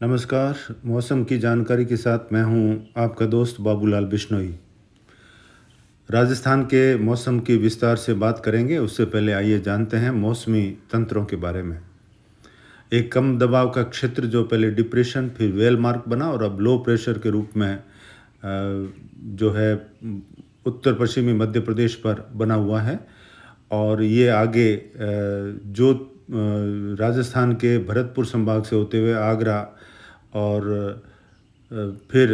नमस्कार। मौसम की जानकारी के साथ मैं हूं आपका दोस्त बाबूलाल बिश्नोई। राजस्थान के मौसम की विस्तार से बात करेंगे, उससे पहले आइए जानते हैं मौसमी तंत्रों के बारे में। एक कम दबाव का क्षेत्र जो पहले डिप्रेशन फिर वेल मार्क बना और अब लो प्रेशर के रूप में जो है उत्तर पश्चिमी मध्य प्रदेश पर बना हुआ है। और ये आगे जो राजस्थान के भरतपुर संभाग से होते हुए आगरा और फिर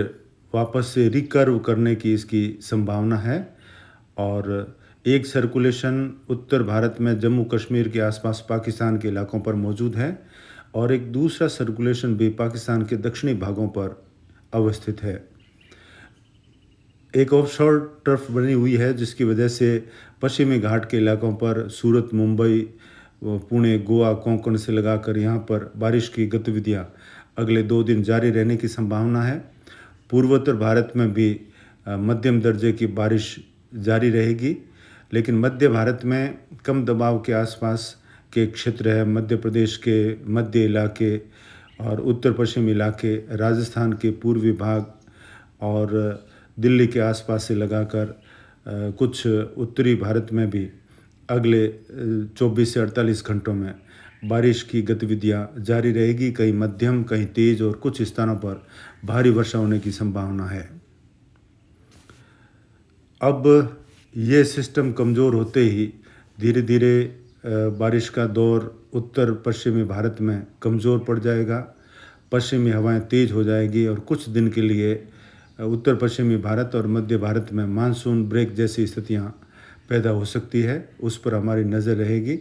वापस से रिकर्व करने की इसकी संभावना है। और एक सर्कुलेशन उत्तर भारत में जम्मू कश्मीर के आसपास पाकिस्तान के इलाकों पर मौजूद है और एक दूसरा सर्कुलेशन भी पाकिस्तान के दक्षिणी भागों पर अवस्थित है। एक ऑफशोर ट्रफ बनी हुई है जिसकी वजह से पश्चिमी घाट के इलाकों पर सूरत, मुंबई, पुणे, गोवा, कोंकण से लगाकर यहाँ पर बारिश की गतिविधियाँ अगले 2 दिन जारी रहने की संभावना है। पूर्वोत्तर भारत में भी मध्यम दर्जे की बारिश जारी रहेगी, लेकिन मध्य भारत में कम दबाव के आसपास के क्षेत्र है, मध्य प्रदेश के मध्य इलाके और उत्तर पश्चिम इलाके, राजस्थान के पूर्वी भाग और दिल्ली के आसपास से लगाकर कुछ उत्तरी भारत में भी अगले 24 से 48 घंटों में बारिश की गतिविधियां जारी रहेगी। कहीं मध्यम, कहीं तेज और कुछ स्थानों पर भारी वर्षा होने की संभावना है। अब ये सिस्टम कमज़ोर होते ही धीरे धीरे बारिश का दौर उत्तर पश्चिमी भारत में कमज़ोर पड़ जाएगा। पश्चिमी हवाएं तेज़ हो जाएगी और कुछ दिन के लिए उत्तर पश्चिमी भारत और मध्य भारत में मानसून ब्रेक जैसी स्थितियां पैदा हो सकती है। उस पर हमारी नज़र रहेगी।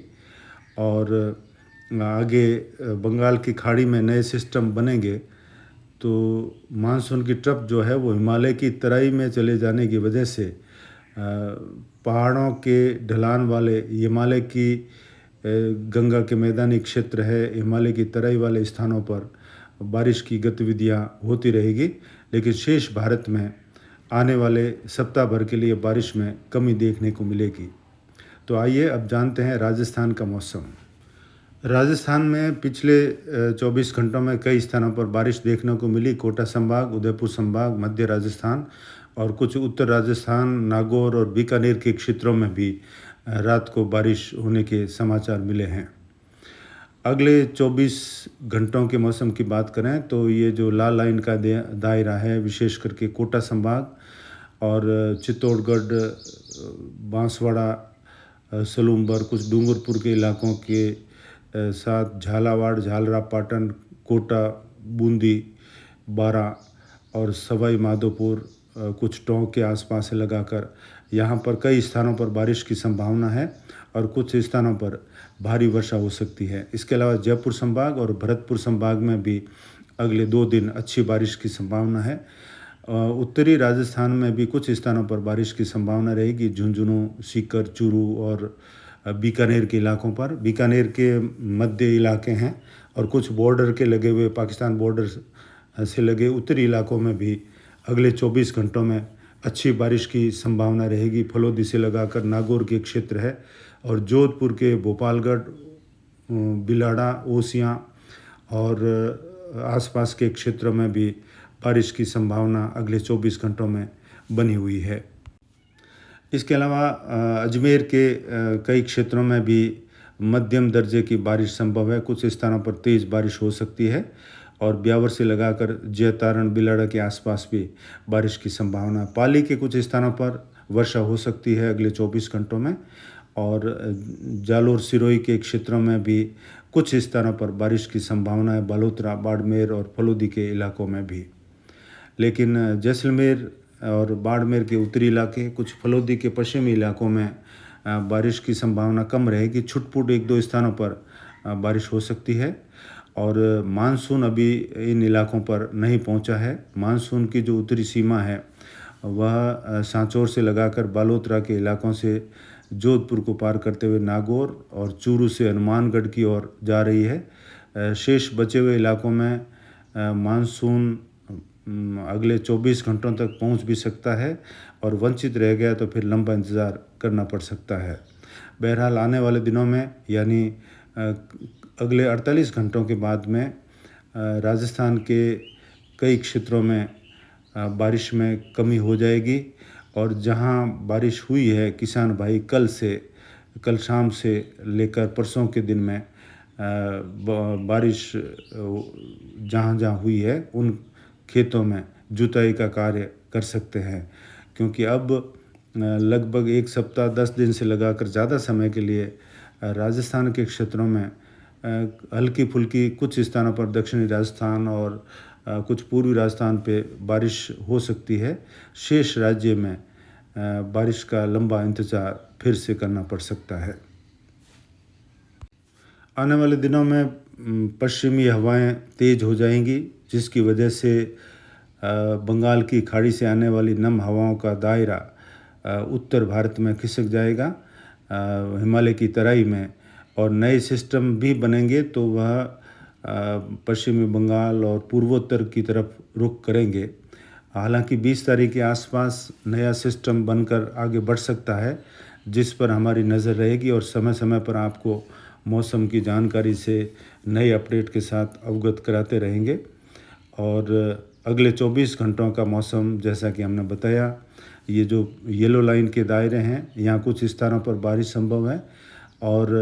और आगे बंगाल की खाड़ी में नए सिस्टम बनेंगे तो मानसून की ट्रफ जो है वो हिमालय की तराई में चले जाने की वजह से पहाड़ों के ढलान वाले हिमालय की गंगा के मैदानी क्षेत्र है, हिमालय की तराई वाले स्थानों पर बारिश की गतिविधियां होती रहेगी, लेकिन शेष भारत में आने वाले सप्ताह भर के लिए बारिश में कमी देखने को मिलेगी। तो आइए अब जानते हैं राजस्थान का मौसम। राजस्थान में पिछले 24 घंटों में कई स्थानों पर बारिश देखने को मिली। कोटा संभाग, उदयपुर संभाग, मध्य राजस्थान और कुछ उत्तर राजस्थान, नागौर और बीकानेर के क्षेत्रों में भी रात को बारिश होने के समाचार मिले हैं। अगले 24 घंटों के मौसम की बात करें तो ये जो लाल लाइन का दायरा है, विशेष करके कोटा संभाग और चित्तौड़गढ़, बांसवाड़ा, सलूमबर, कुछ डूंगरपुर के इलाकों के साथ झालावाड़, झालरापाटन, कोटा, बूंदी, बारा और सवाई माधोपुर, कुछ टोंक के आसपास से लगाकर यहाँ पर कई स्थानों पर बारिश की संभावना है और कुछ स्थानों पर भारी वर्षा हो सकती है। इसके अलावा जयपुर संभाग और भरतपुर संभाग में भी अगले 2 दिन अच्छी बारिश की संभावना है। उत्तरी राजस्थान में भी कुछ स्थानों पर बारिश की संभावना रहेगी। झुंझुनू, सीकर, चूरू और बीकानेर के इलाकों पर। बीकानेर के मध्य इलाके हैं और कुछ बॉर्डर के लगे हुए पाकिस्तान बॉर्डर से लगे उत्तरी इलाकों में भी अगले 24 घंटों में अच्छी बारिश की संभावना रहेगी। फलोदी से लगाकर नागौर के क्षेत्र है और जोधपुर के भोपालगढ़, बिलाड़ा, ओसियाँ और आसपास के क्षेत्रों में भी बारिश की संभावना अगले 24 घंटों में बनी हुई है। इसके अलावा अजमेर के कई क्षेत्रों में भी मध्यम दर्जे की बारिश संभव है। कुछ स्थानों पर तेज़ बारिश हो सकती है और ब्यावर से लगाकर जैतारण, बिलाड़ा के आसपास भी बारिश की संभावना। पाली के कुछ स्थानों पर वर्षा हो सकती है अगले 24 घंटों में और जालोर, सिरोही के क्षेत्रों में भी कुछ स्थानों पर बारिश की संभावना है। बालोतरा, बाड़मेर और फलोदी के इलाकों में भी। लेकिन जैसलमेर और बाड़मेर के उत्तरी इलाके, कुछ फलोदी के पश्चिमी इलाकों में बारिश की संभावना कम रहेगी। छुटपुट 1-2 स्थानों पर बारिश हो सकती है और मानसून अभी इन इलाकों पर नहीं पहुंचा है। मानसून की जो उत्तरी सीमा है वह सांचौर से लगाकर बालोतरा के इलाकों से जोधपुर को पार करते हुए नागौर और चूरू से हनुमानगढ़ की ओर जा रही है। शेष बचे हुए इलाकों में मानसून अगले 24 घंटों तक पहुंच भी सकता है और वंचित रह गया तो फिर लंबा इंतज़ार करना पड़ सकता है। बहरहाल आने वाले दिनों में यानी अगले 48 घंटों के बाद में राजस्थान के कई क्षेत्रों में बारिश में कमी हो जाएगी और जहां बारिश हुई है किसान भाई कल शाम से लेकर परसों के दिन में बारिश जहां हुई है उन खेतों में जुताई का कार्य कर सकते हैं, क्योंकि अब लगभग एक सप्ताह 10 दिन से लगाकर ज़्यादा समय के लिए राजस्थान के क्षेत्रों में हल्की फुल्की कुछ स्थानों पर दक्षिणी राजस्थान और कुछ पूर्वी राजस्थान पे बारिश हो सकती है। शेष राज्य में बारिश का लंबा इंतज़ार फिर से करना पड़ सकता है। आने वाले दिनों में पश्चिमी हवाएं तेज़ हो जाएंगी, जिसकी वजह से बंगाल की खाड़ी से आने वाली नम हवाओं का दायरा उत्तर भारत में खिसक जाएगा हिमालय की तराई में, और नए सिस्टम भी बनेंगे तो वह पश्चिमी बंगाल और पूर्वोत्तर की तरफ रुख करेंगे। हालांकि 20 तारीख के आसपास नया सिस्टम बनकर आगे बढ़ सकता है, जिस पर हमारी नज़र रहेगी और समय समय पर आपको मौसम की जानकारी से नए अपडेट के साथ अवगत कराते रहेंगे। और अगले 24 घंटों का मौसम जैसा कि हमने बताया, ये जो येलो लाइन के दायरे हैं यहाँ कुछ स्थानों पर बारिश संभव है और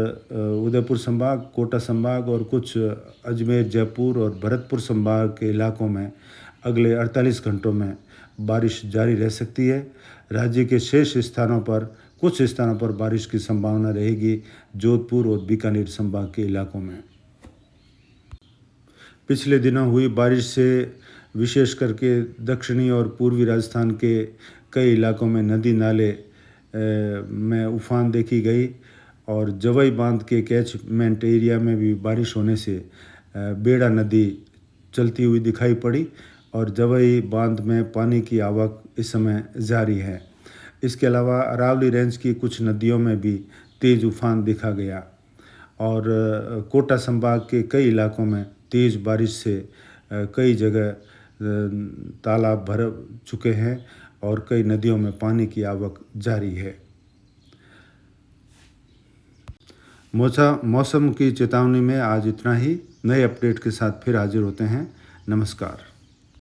उदयपुर संभाग, कोटा संभाग और कुछ अजमेर, जयपुर और भरतपुर संभाग के इलाकों में अगले 48 घंटों में बारिश जारी रह सकती है। राज्य के शेष स्थानों पर कुछ स्थानों पर बारिश की संभावना रहेगी जोधपुर और बीकानेर संभाग के इलाकों में। पिछले दिनों हुई बारिश से विशेष करके दक्षिणी और पूर्वी राजस्थान के कई इलाकों में नदी नाले में उफान देखी गई और जवई बांध के कैचमेंट एरिया में भी बारिश होने से बेड़ा नदी चलती हुई दिखाई पड़ी और जवई बांध में पानी की आवक इस समय जारी है। इसके अलावा अरावली रेंज की कुछ नदियों में भी तेज़ उफान देखा गया और कोटा संभाग के कई इलाकों में तेज़ बारिश से कई जगह तालाब भर चुके हैं और कई नदियों में पानी की आवक जारी है। मौसम की चेतावनी में आज इतना ही। नए अपडेट के साथ फिर हाजिर होते हैं। नमस्कार।